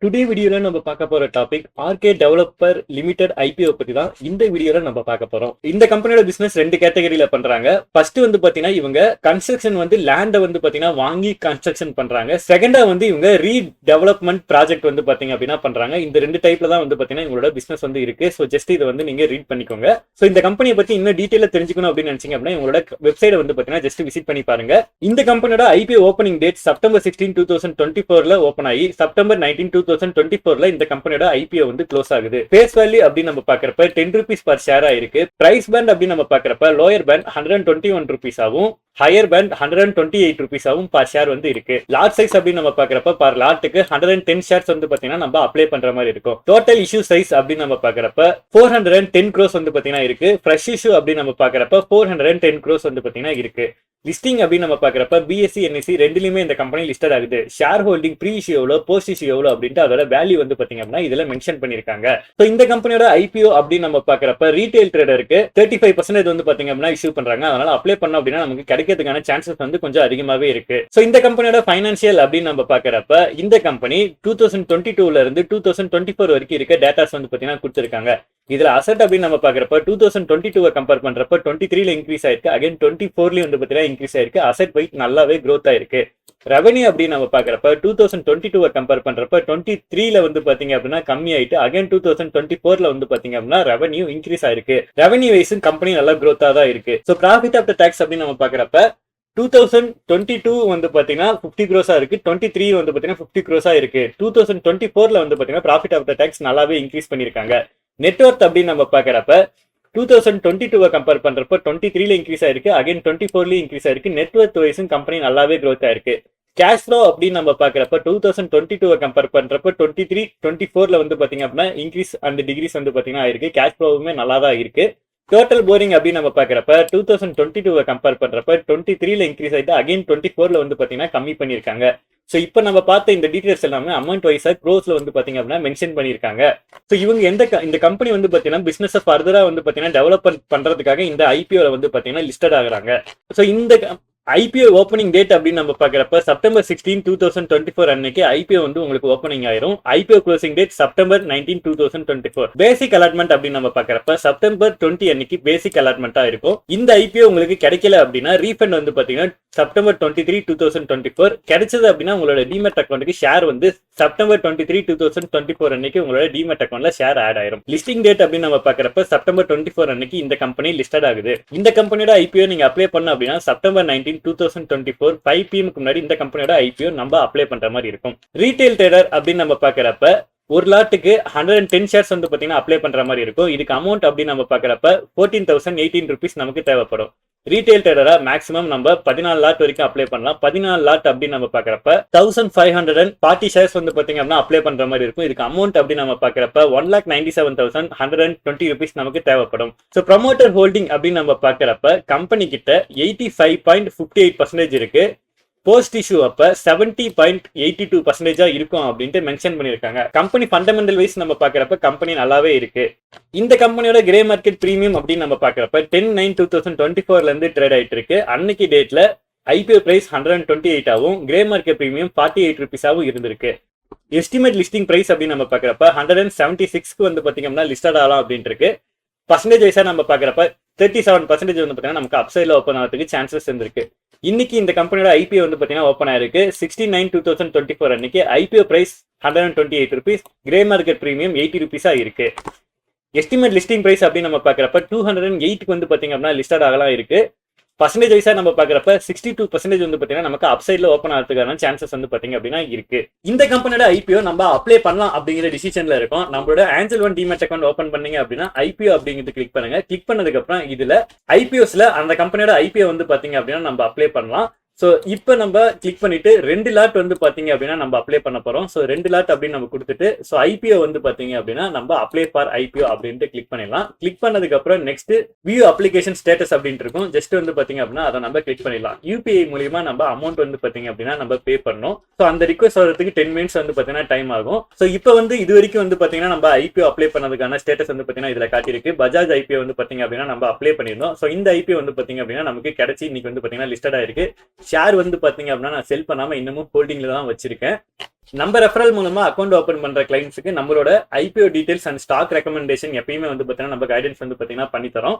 Today வீடியோல நம்ம பார்க்க போற topic RK developer limited IPO பத்தி தான் இந்த வீடியோல நம்ம பார்க்க போறோம். இந்த கம்பெனியோட பிசினஸ் ரெண்டு கேட்டகரியில பண்றாங்க. ஃபர்ஸ்ட் வந்து பாத்தீங்கன்னா இவங்க கன்ஸ்ட்ரக்ஷன் வந்து லேண்ட வந்து பாத்தீங்கன்னா வாங்கி கன்ஸ்ட்ரக்ஷன் பண்றாங்க. செகண்டா வந்து இவங்க ரீடெவலப்மெண்ட் ப்ராஜெக்ட் வந்து பாத்தீங்க அப்படின்னா பண்றாங்க. இந்த ரெண்டு டைப்ல தான் வந்து பாத்தீங்கன்னா இவங்களோட பிசினஸ் வந்து இருக்கு. ஸோ ஜஸ்ட் இதை வந்து நீங்க ரீட் பண்ணிக்கோங்க. ஸோ இந்த கம்பெனியை பத்தி இன்னும் டீட்டெயிலா தெரிஞ்சுக்கணும் அப்படின்னு நினைச்சீங்க அப்படின்னா இவங்களோட வெப்சைட் வந்து பாத்தீங்கன்னா ஜஸ்ட் விசிட் பண்ணி பாருங்க. இந்த கம்பெனியோட IPO opening date September 16, 2024 open ஆகி செப்டம்பர் 19, 2024 இந்த கம்பெனியோட ஐபிஓ வந்து க்ளோஸ் ஆகுது. ஃபேஸ் வேல்யூ அப்படின்னு நம்ம பாக்குறப்ப 10 rupees per share ஆயிருக்கு. பிரைஸ் பேண்ட் அப்படின்னு நம்ம பாக்குறப்ப லோயர் பேண்ட் 121 rupees ஆகும், ஹையர் பேண்ட் 128 rupees ஆகும் per share வந்து இருக்கு. லாட் சைஸ் அப்படின்னு நம்ம பாக்குறப்ப பர் லாட்டுக்கு 110 shares வந்து பாத்தீங்கன்னா நம்ம அப்ளை பண்ற மாதிரி இருக்கும். டோட்டல் இஷ்யூ சைஸ் அப்படின்னு நம்ம பாக்குறப்ப 410 crores வந்து பாத்தீங்கன்னா இருக்கு. ஃப்ரெஷ் இஷ்யூ அப்படின்னு நம்ம பாக்குறப்ப 410 crores வந்து பாத்தீங்கன்னா இருக்கு. லிஸ்டிங் அப்படின்னு நம்ம பாக்குறப்ப பிஎஸ்சி என்எஸ்சி ரெண்டுலயுமே இந்த கம்பெனி லிஸ்டட் ஆகுது. ஷேர் ஹோல்டிங் ப்ரீ இஷ்யூ எவ்வளோ போஸ்ட் இஷ்யூ எவ்வளோ அப்படின்ட்டு அதோட வேல்யூ வந்து பாத்தீங்க அப்படின்னா இதுல மென்ஷன் பண்ணிருக்காங்க. ஸோ இந்த கம்பெனியோட ஐபிஓ அப்படின்னு நம்ம பாக்குறப்ப ரீட்டைல் ட்ரேடருக்கு 35% வந்து பாத்தீங்க அப்படின்னா இஷ்யூ பண்றாங்க. அதனால அப்ளை பண்ணோம் அப்படின்னா நமக்கு கிடைக்கிறதுக்கான சான்சஸ் வந்து கொஞ்சம் அதிகமாவே இருக்கு. ஸோ இந்த கம்பெனியோட ஃபைனான்சியல் அப்படின்னு நம்ம பாக்குறப்ப இந்த கம்பெனி 2022ல இருந்து 2024 வரைக்கும் இருக்க டேட்டாஸ் வந்து பாத்தீங்கன்னா கொடுத்திருக்காங்க. இதுல அசெட் அப்படின்னு நம்ம பாக்குறப்ப 2022 கம்பேர் பண்றப்ப 23ல இன்க்ரீஸ் ஆயிருக்கு. அகைன் 24லயும் வந்து பாத்தீங்கன்னா இன்க்ரீஸ் ஆயிருக்கு. அசெட் வைட் நல்லாவே growth ஆயிருக்கு. ரெவன்யூ அப்படின்னு நம்ம பாக்குறப்ப 2022 கம்பேர் பண்றப்ப 23ல வந்து பாத்தீங்க அப்படின்னா கம்மி ஆயிட்டு அகைன் 2024ல வந்து பாத்தீங்க அப்படின்னா ரெவன்யூ இன்க்ரீஸ் ஆயிருக்கு. ரெவன்யூ வைஸும் கம்பெனி நல்லா growth தான் இருக்கு. ஸோ ப்ராஃபிட் ஆஃப்டர் டாக்ஸ் அப்படின்னு நம்ம பாக்குறப்ப 2022 வந்து பாத்தீங்கன்னா 50 crores இருக்கு, 23 வந்து பாத்தீங்கன்னா 50 crores இருக்கு. 2024ல வந்து பாத்தீங்கன்னா ப்ராஃபிட் ஆஃப்டர் டாக்ஸ் நல்லாவே இன்க்ரீஸ் பண்ணிருக்காங்க. நெட்வொர்த் அப்படின்னு நம்ம பாக்குறப்ப 2022 கம்பேர் பண்றப்ப 23ல இன்க்ரீஸ் ஆயிருக்கு, அகைன் 24லயும் இன்க்ரீஸ் ஆயிருக்கு. நெட்வொர்த் வைஸும் கம்பெனி நல்லாவே growth ஆயிருக்கு. கேஷ் ஃப்ளோ அப்படின்னு நம்ம பாக்குறப்ப 2022 கம்பேர் பண்றப்ப 23, 24ல வந்து பாத்தீங்க அப்படின்னா இன்க்ரீஸ் அண்ட் டிகிரீஸ் வந்து பாத்தீங்கன்னா ஆயிருக்கு. கேஷ் ஃப்ளோவுமே நல்லா தான் இருக்கு. டோட்டல் போரிங் அப்படின்னு நம்ம பாக்குறப்ப 2022 கம்பேர் பண்றப்ப 23ல இன்க்ரீஸ் ஆயிட்டு அகைன் 24ல வந்து பாத்தீங்கன்னா கம்மி பண்ணிருக்காங்க. ஸோ இப்போ நம்ம பார்த்த இந்த டீடைல்ஸ் எல்லாமே அமௌண்ட் வைஸா க்ரோஸ்ல வந்து பாத்தீங்க அப்படின்னா மென்ஷன் பண்ணிருக்காங்க. ஸோ இவங்க இந்த கம்பெனி வந்து பாத்தீங்கன்னா பிசினஸ் ஃபர்தரா வந்து பாத்தீங்கன்னா டெவலப் பண்றதுக்காக இந்த ஐபிஓல வந்து பாத்தீங்கன்னா லிஸ்டட் ஆகுறாங்க. ஸோ இந்த ஐபிஓ ஓப்பனிங் டேட் அப்படின்னு நம்ம பாக்குறப்ப செப்டம்பர் 16, 2024 அன்னைக்கு ஐபிஓ வந்து உங்களுக்கு ஓப்பனிங் ஆயிரும். IPO closing date September 19, 2024. பேசிக் அலாட்மெண்ட் அப்படின்னு நம்ம பாக்குறப்ப செப்டம்பர் 20 அன்னைக்கு பேசிக் அலாட்மெண்டா இருக்கும். இந்த ஐபிஓ உங்களுக்கு கிடைக்கல அப்படின்னா ரீஃபண்ட் வந்து பாத்தீங்கன்னா செப்டம்பர் 23, 2024 கிடைச்சது அப்படின்னா உங்களோட டிமெட் அக்கௌண்ட்டுக்கு ஷேர் வந்து செப்டம்பர் 23, 2024 அன்னைக்கு உங்களோட டிமெட் அக்கௌண்ட்ல ஷேர் ஆட் ஆயிரும். லிஸ்டிங் டேட் அப்படின்னு நம்ம பாக்குறப்ப செப்டம்பர் 24 அன்னைக்கு இந்த கம்பெனி லிஸ்டட் ஆகுது. இந்த கம்பெனியோட ஐபிஓ நீங்க அப்ளை பண்ண அப்படின்னா செப்டம்பர் 19, 2024 5 PM முன்னாடி இந்த கம்பெனியோட ஐபிஓ நம்ம அப்ளை பண்ற மாதிரி இருக்கும். ரீட்டைல் ட்ரேடர் அப்படின்னு நம்ம பாக்குறப்ப ஒரு லாட்டுக்கு 110 shares வந்து பாத்தீங்கன்னா அப்ளை பண்ற மாதிரி இருக்கும். இதுக்கு அமௌண்ட் அப்படின்னு நம்ம பாக்குறப்ப 14,018 rupees நமக்கு தேவைப்படும். ரீட்டைல் ட்ரேடரா மேக்ஸிமம் நம்ம 14 லாட் வரைக்கும் அப்ளை பண்ணலாம். 14 லாட் அப்படின்னு நம்ம பாக்குறப்ப 1540 shares வந்து பாத்தீங்க அப்படின்னா அப்ளை பண்ற மாதிரி இருக்கும். இதுக்கு அமௌண்ட் அப்படின்னு நம்ம பாக்குறப்ப 1,97,120 rupees நமக்கு தேவைப்படும். ஸோ ப்ரமோட்டர் ஹோல்டிங் அப்படின்னு நம்ம பாக்குறப்ப கம்பெனி கிட்ட 85.58% இருக்கு. போஸ்ட் இஷ்யூ அப்ப 70.82% இருக்கும் அப்படின்ட்டு மென்ஷன் பண்ணிருக்காங்க. கம்பெனி ஃபண்டமெண்டல் வைஸ் நம்ம பாக்குறப்ப கம்பெனி நல்லாவே இருக்கு. இந்த கம்பெனியோட கிரே மார்க்கெட் பிரீமியம் அப்படின்னு நம்ம பாக்குறப்ப 10/9/2024ல இருந்து ட்ரேட் ஆயிட்டு இருக்கு. அன்னைக்கு டேட்ல ஐபிஓ பிரைஸ் 128 ஆகும், கிரே மார்க்கெட் பிரீமியம் 48 rupees ஆகும் இருந்திருக்கு. எஸ்டிமேட் லிஸ்டிங் பிரைஸ் அப்படின்னு நம்ம பாக்குறப்ப 176க்கு வந்து பாத்தீங்கன்னா லிஸ்டட் ஆகலாம் அப்படின்ட்டு இருக்கு. பர்சன்டேஜ் வைஸா நம்ம பாக்குறப்ப 37% வந்து பாத்தீங்கன்னா நமக்கு அப்சைட்ல ஓப்பன் ஆகிறதுக்கு சான்சஸ் இருந்திருக்கு. இன்னைக்கு இந்த கம்பெனியோட ஐபிஓ வந்து பாத்தீங்கன்னா ஓப்பன் ஆயிருக்கு. 16, 2024 அன்னைக்கு IPO price 128 rupees, grey market premium 80 rupees இருக்கு. எஸ்டிமேட் லிஸ்டிங் பிரைஸ் அப்படின்னு நம்ம பாக்குறப்ப 208க்கு வந்து பாத்தீங்க அப்படின்னா லிஸ்டட் ஆகலாம் இருக்கு. பர்சன்டேஜ் வைஸா நம்ம பாக்குறப்ப 62% வந்து பாத்தீங்கன்னா நமக்கு அப்சைட்ல ஓப்பன் ஆகிறதுக்கான சான்சஸ் வந்து பாத்தீங்க அப்படின்னா இருக்கு. இந்த கம்பெனியோட ஐபிஓ நம்ம அப்ளை பண்ணலாம் அப்படிங்கிற டிசிஷன்ல இருக்கும். நம்மளோட Aanchal one demat account open பண்ணீங்க அப்படின்னா ஐபிஓ அப்படிங்கிறது கிளிக் பண்ணுங்க. கிளிக் பண்ணதுக்கு அப்புறம் இதுல ஐபிஓஸ்ல அந்த கம்பெனியோட ஐபிஓ வந்து பாத்தீங்க அப்படின்னா நம்ம அப்ளை பண்ணலாம். ஸோ இப்போ நம்ம கிளிக் பண்ணிட்டு 2 லாட் வந்து பாத்தீங்க அப்படின்னா நம்ம அப்ளை பண்ண போறோம். ஸோ 2 லாட் அப்படின்னு நம்ம கொடுத்துட்டு ஸோ ஐபிஓ வந்து பாத்தீங்க அப்படின்னா நம்ம அப்ளை ஃபார் ஐபிஓ அப்படின்ட்டு கிளிக் பண்ணிடலாம். கிளிக் பண்ணதுக்கு அப்புறம் நெக்ஸ்ட் வியூ அப்ளிகேஷன் ஸ்டேட்டஸ் அப்படின்ட்டு இருக்கும். ஜஸ்ட் வந்து பாத்தீங்க அப்படின்னா அதை நம்ம கிளிக் பண்ணிடலாம். யூபிஐ மூலியமா நம்ம அமௌண்ட் வந்து பாத்தீங்க அப்படின்னா நம்ம பே பண்ணணும். ஸோ அந்த ரிக்வஸ்ட் வரதுக்கு 10 minutes வந்து பாத்தீங்கன்னா டைம் ஆகும். ஸோ இப்போ வந்து இது வரைக்கும் வந்து பாத்தீங்கன்னா நம்ம ஐபிஓ அப்ளை பண்ணதுக்கான ஸ்டேட்டஸ் வந்து பாத்தீங்கன்னா இதுல காட்டியிருக்கு. பஜாஜ் ஐபிஓ வந்து பாத்தீங்க அப்படின்னா நம்ம அப்ளை பண்ணிருந்தோம். ஸோ இந்த ஐபிஓ வந்து பாத்தீங்க அப்படின்னா நமக்கு கிடைச்சி இன்னைக்கு வந்து பாத்தீங்கன்னா லிஸ்டட் ஆயிருக்கு. ஷேர் வந்து பாத்தீங்க அப்படின்னா நான் செல் பண்ணாம இன்னமும் ஹோல்டிங்ல தான் வச்சிருக்கேன். நம்ம ரெஃபரல் மூலமா அக்கௌண்ட் ஓப்பன் பண்ற கிளைண்ட்ஸுக்கு நம்மளோட IPO details and stock recommendation எப்பயுமே வந்து பார்த்தீங்கன்னா நம்ம கைடன்ஸ் வந்து பார்த்தீங்கன்னா பண்ணி தரோம்.